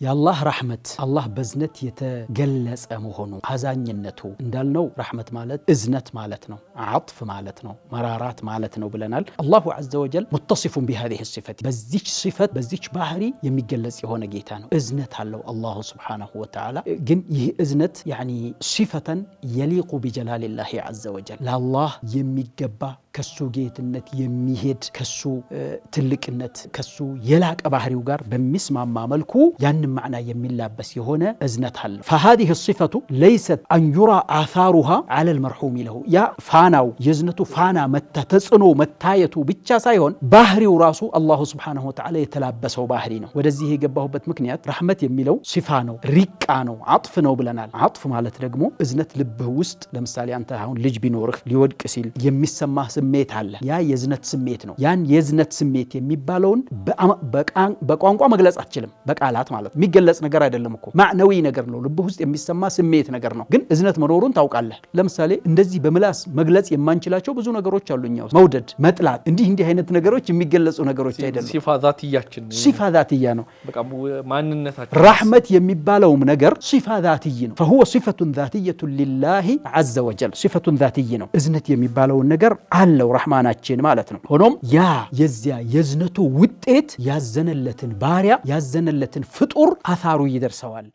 የአላህ ረሕመት አላህ በዝነት የተገለጸ መሆኑ አዛኝነቱ እንዳልነው ረሕመት ማለት እዝነት ማለት ነው፣ ዓጥፍ ማለት ነው፣ መራራት ማለት ነው ብለናል። አላሁ ዐዘ ወጀል ሙተሲፉን ቢሃዚሂ ሲፈት በዚች ሲፈት በዚች ባህሪ የሚገለጽ የሆነ ጌታ ነው። እዝነት አለው አላሁ ሱብሓነሁ ወተዓላ። ግን ይህ እዝነት ያኒ ሲፈተን የሊቁ ቢጀላሊላሂ ዐዘ ወጀል ለአላህ የሚገባ ከሱ ጌትነት የሚሄድ ከሱ ትልቅነት ከሱ የላቀ ባህሪው ጋር በሚስማማ መልኩ ያን معنى يملابس يهونا أزنت هل فهذه الصفة ليست أن يرى آثارها على المرحوم له يا فاناو يزنتو فانا متتصنو متايتو بيتشا سايهون باهري وراسو الله سبحانه وتعالى يتلابسه باهرينو ودزيه يقبهو بتمكنيات رحمة يميلو صفانو ريكانو عطفنو بلنال عطف مالت رقمو أزنت لبه وسط لمثالي أنت هون لج بنورخ ليود كسيل يميسماه سميت هلا يا يزنت سميتنو يان يزنت سميت يميبالون بقوانقوا مجلس أتشلم بقالات مالت የሚገለጽ ነገር አይደለም እኮ ማዕናዊ ነገር ነው። ልብ ውስጥ የሚሰማ ስሜት ነገር ነው። ግን እዝነት መኖሩን ታውቃለህ። ለምሳሌ እንደዚህ በምላስ መግለጽ የማንችላቸው ብዙ ነገሮች አሉኛው መውደድ፣ መጥላት፣ እንዲህ አይነት ነገሮች የሚገለጹ ነገሮች አይደለም። ሲፋ ዛትያ ነው። በቃ ማንነታችን ረሕመት የሚባለውም ነገር ሲፋ ዛትይ ነው። فهو صفة ذاتية لله عز وجل صفة ذاتي ነው። እዝነት የሚባለው ነገር አለው ረሕማናችን ማለት ነው። ሆኖም ያ የዚያ የዝነቱ ውጤት ያዘነለትን ባሪያ ያዘነለትን ፍጡር አሳሩ ይደርሰዋል።